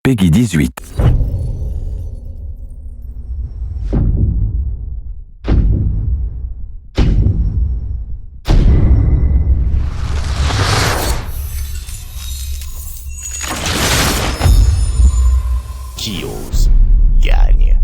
Peggy 18. Qui ose gagne.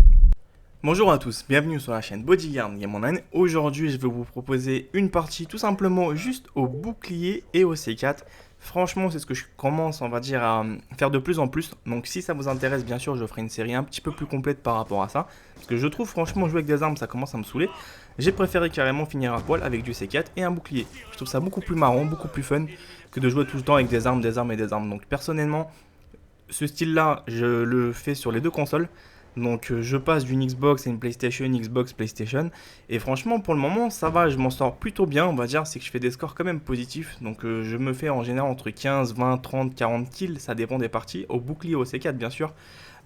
Bonjour à tous, bienvenue sur la chaîne Bodyguard Gameman. Aujourd'hui je vais vous proposer une partie tout simplement juste au bouclier et au C4. Franchement c'est ce que je commence on va dire à faire de plus en plus. Donc si ça vous intéresse bien sûr je ferai une série un petit peu plus complète par rapport à ça. Parce que je trouve franchement jouer avec des armes ça commence à me saouler. J'ai préféré carrément finir à poil avec du C4 et un bouclier. Je trouve ça beaucoup plus marrant, beaucoup plus fun que de jouer tout le temps avec des armes et des armes. Donc personnellement ce style là je le fais sur les deux consoles. Donc je passe d'une Xbox à une PlayStation, Xbox, PlayStation. Et franchement pour le moment ça va, je m'en sors plutôt bien on va dire. C'est que je fais des scores quand même positifs. Donc je me fais en général entre 15, 20, 30, 40 kills. Ça dépend des parties, au bouclier, au C4 bien sûr.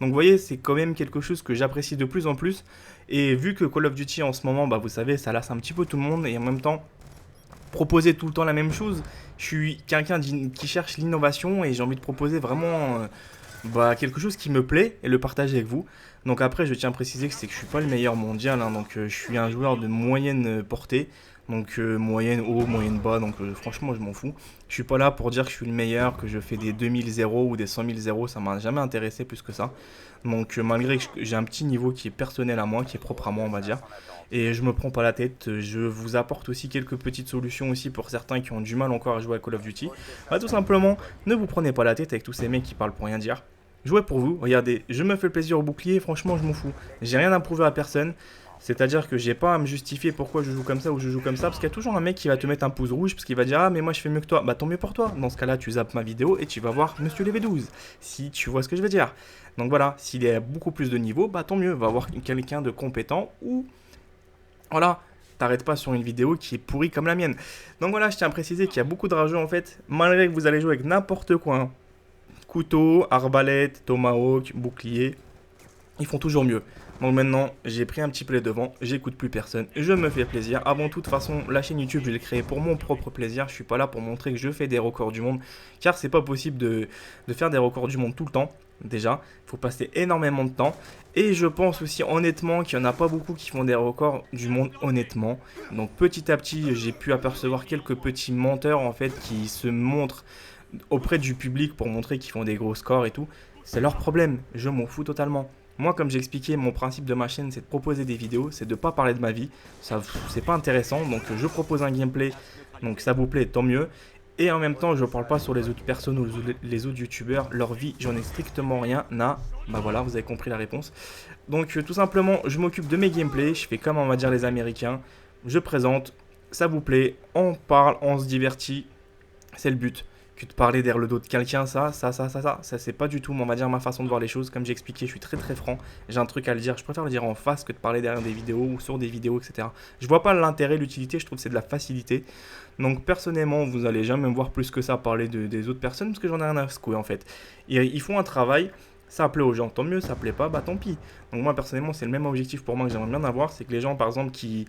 Donc vous voyez c'est quand même quelque chose que j'apprécie de plus en plus. Et vu que Call of Duty en ce moment, bah, vous savez ça lasse un petit peu tout le monde. Et en même temps proposer tout le temps la même chose. Je suis quelqu'un qui cherche l'innovation. Et j'ai envie de proposer vraiment quelque chose qui me plaît et le partager avec vous. Donc après je tiens à préciser que c'est que je suis pas le meilleur mondial hein, donc je suis un joueur de moyenne portée. Donc moyenne haut, moyenne bas, donc franchement je m'en fous. Je suis pas là pour dire que je suis le meilleur, que je fais des 2000-0 ou des 100 000-0, ça m'a jamais intéressé plus que ça. Donc malgré que j'ai un petit niveau qui est personnel à moi, qui est propre à moi on va dire. Et je me prends pas la tête, je vous apporte aussi quelques petites solutions aussi pour certains qui ont du mal encore à jouer à Call of Duty. Bah tout simplement, ne vous prenez pas la tête avec tous ces mecs qui parlent pour rien dire. Jouez pour vous, regardez, je me fais le plaisir au bouclier, franchement je m'en fous. J'ai rien à prouver à personne, c'est-à-dire que j'ai pas à me justifier pourquoi je joue comme ça ou je joue comme ça, parce qu'il y a toujours un mec qui va te mettre un pouce rouge, parce qu'il va dire ah mais moi je fais mieux que toi, bah tant mieux pour toi. Dans ce cas là tu zappes ma vidéo et tu vas voir Monsieur Levé12, si tu vois ce que je veux dire. Donc voilà, s'il est à beaucoup plus de niveau, bah tant mieux, va voir quelqu'un de compétent ou voilà. T'arrêtes pas sur une vidéo qui est pourrie comme la mienne. Donc voilà, je tiens à préciser qu'il y a beaucoup de rageux en fait, malgré que vous allez jouer avec n'importe quoi. Hein. Couteau, arbalète, tomahawk, bouclier, ils font toujours mieux. Donc maintenant, j'ai pris un petit play devant, j'écoute plus personne, je me fais plaisir. Avant toute façon, la chaîne YouTube, je l'ai créée pour mon propre plaisir. Je suis pas là pour montrer que je fais des records du monde, car c'est pas possible de faire des records du monde tout le temps. Déjà, il faut passer énormément de temps. Et je pense aussi honnêtement qu'il n'y en a pas beaucoup qui font des records du monde honnêtement. Donc petit à petit, j'ai pu apercevoir quelques petits menteurs en fait qui se montrent auprès du public pour montrer qu'ils font des gros scores et tout. C'est leur problème, je m'en fous totalement. Moi, comme j'ai expliqué, mon principe de ma chaîne, c'est de proposer des vidéos, c'est de pas parler de ma vie. Ça, c'est pas intéressant, donc je propose un gameplay, donc ça vous plaît, tant mieux. Et en même temps, je parle pas sur les autres personnes ou les autres youtubeurs, leur vie, j'en ai strictement rien à. Bah voilà, vous avez compris la réponse. Donc tout simplement, je m'occupe de mes gameplays, je fais comme on va dire les Américains. Je présente, ça vous plaît, on parle, on se divertit, c'est le but. Que de parler derrière le dos de quelqu'un, ça c'est pas du tout, on va dire, ma façon de voir les choses. Comme j'ai expliqué, je suis très très franc, j'ai un truc à le dire, je préfère le dire en face que de parler derrière des vidéos ou sur des vidéos, etc. Je vois pas l'intérêt, l'utilité, je trouve que c'est de la facilité. Donc personnellement, vous allez jamais me voir plus que ça parler des autres personnes, parce que j'en ai rien à secouer en fait. Ils font un travail, ça plaît aux gens, tant mieux, ça plaît pas, bah tant pis. Donc moi personnellement c'est le même objectif pour moi que j'aimerais bien avoir, c'est que les gens par exemple qui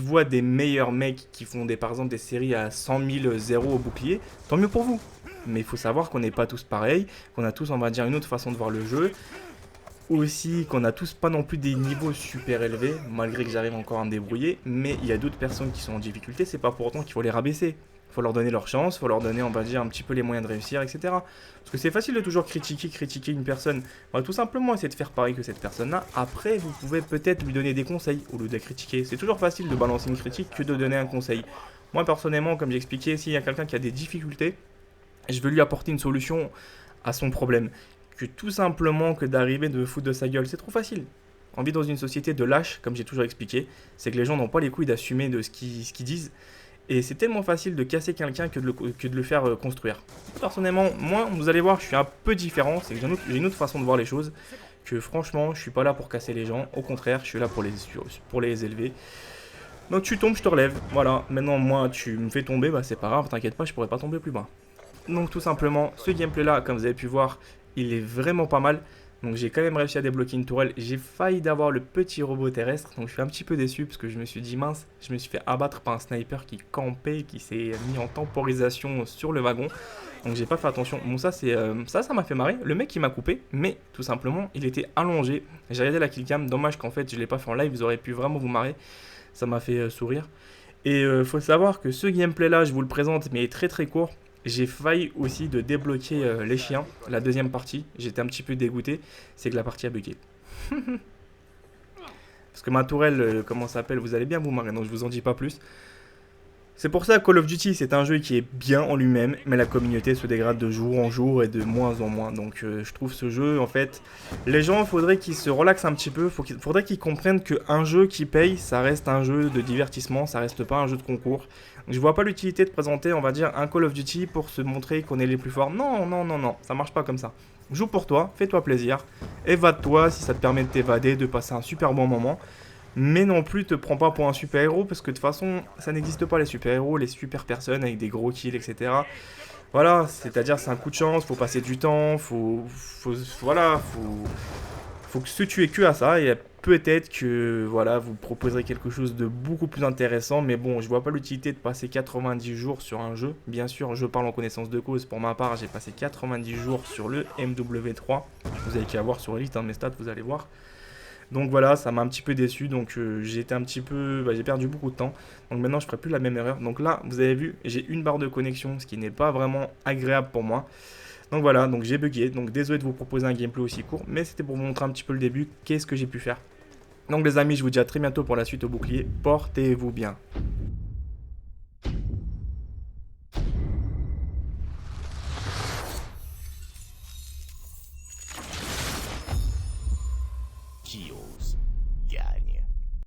voient des meilleurs mecs qui font par exemple des séries à 100 000 0 au bouclier, tant mieux pour vous. Mais il faut savoir qu'on n'est pas tous pareils, qu'on a tous on va dire une autre façon de voir le jeu. Aussi qu'on a tous pas non plus des niveaux super élevés, malgré que j'arrive encore à me débrouiller, mais il y a d'autres personnes qui sont en difficulté, c'est pas pour autant qu'il faut les rabaisser. Faut leur donner leur chance, faut leur donner, on va dire, un petit peu les moyens de réussir, etc. Parce que c'est facile de toujours critiquer une personne. On va tout simplement essayer de faire pareil que cette personne-là. Après, vous pouvez peut-être lui donner des conseils au lieu de la critiquer. C'est toujours facile de balancer une critique que de donner un conseil. Moi, personnellement, comme j'ai expliqué, s'il y a quelqu'un qui a des difficultés, je veux lui apporter une solution à son problème. Que tout simplement que d'arriver de me foutre de sa gueule, c'est trop facile. On vit dans une société de lâches, comme j'ai toujours expliqué. C'est que les gens n'ont pas les couilles d'assumer de ce qu'ils disent. Et c'est tellement facile de casser quelqu'un que de le faire construire. Personnellement, moi, vous allez voir, je suis un peu différent. C'est que j'ai une autre façon de voir les choses. Que franchement, je suis pas là pour casser les gens. Au contraire, je suis là pour les élever. Donc tu tombes, je te relève. Voilà. Maintenant, moi, tu me fais tomber, bah c'est pas grave. T'inquiète pas, je pourrais pas tomber plus bas. Donc tout simplement, ce gameplay là, comme vous avez pu voir, il est vraiment pas mal. Donc j'ai quand même réussi à débloquer une tourelle. J'ai failli d'avoir le petit robot terrestre. Donc je suis un petit peu déçu parce que je me suis dit mince, je me suis fait abattre par un sniper qui campait, qui s'est mis en temporisation sur le wagon. Donc j'ai pas fait attention. Bon ça m'a fait marrer. Le mec il m'a coupé, mais tout simplement il était allongé. J'ai regardé la killcam. Dommage qu'en fait je l'ai pas fait en live. Vous auriez pu vraiment vous marrer. Ça m'a fait sourire. Et faut savoir que ce gameplay là, je vous le présente, mais est très très court. J'ai failli aussi de débloquer les chiens, la deuxième partie. J'étais un petit peu dégoûté, c'est que la partie a bugué. Parce que ma tourelle, comment ça s'appelle, vous allez bien vous marrer, donc je vous en dis pas plus. C'est pour ça que Call of Duty, c'est un jeu qui est bien en lui-même, mais la communauté se dégrade de jour en jour et de moins en moins. Donc je trouve ce jeu, en fait, les gens, faudrait qu'ils se relaxent un petit peu, faudrait qu'ils comprennent qu'un jeu qui paye, ça reste un jeu de divertissement, ça reste pas un jeu de concours. Je vois pas l'utilité de présenter, on va dire, un Call of Duty pour se montrer qu'on est les plus forts. Non, non, non, non, ça marche pas comme ça. Joue pour toi, fais-toi plaisir, évade-toi si ça te permet de t'évader, de passer un super bon moment. Mais non plus te prends pas pour un super héros parce que de toute façon ça n'existe pas les super héros, les super personnes avec des gros kills etc. Voilà, c'est-à-dire c'est un coup de chance, faut passer du temps, voilà, faut que se tuer que à ça et peut-être que voilà vous proposerez quelque chose de beaucoup plus intéressant mais bon je vois pas l'utilité de passer 90 jours sur un jeu. Bien sûr je parle en connaissance de cause, pour ma part j'ai passé 90 jours sur le MW3, vous avez qu'à voir sur Elite mes stats vous allez voir. Donc voilà, ça m'a un petit peu déçu, donc j'ai été un petit peu, j'ai perdu beaucoup de temps. Donc maintenant je ferai plus la même erreur. Donc là, vous avez vu, j'ai une barre de connexion, ce qui n'est pas vraiment agréable pour moi. Donc voilà, donc j'ai bugué, donc désolé de vous proposer un gameplay aussi court, mais c'était pour vous montrer un petit peu le début, qu'est-ce que j'ai pu faire. Donc les amis, je vous dis à très bientôt pour la suite au bouclier, portez-vous bien.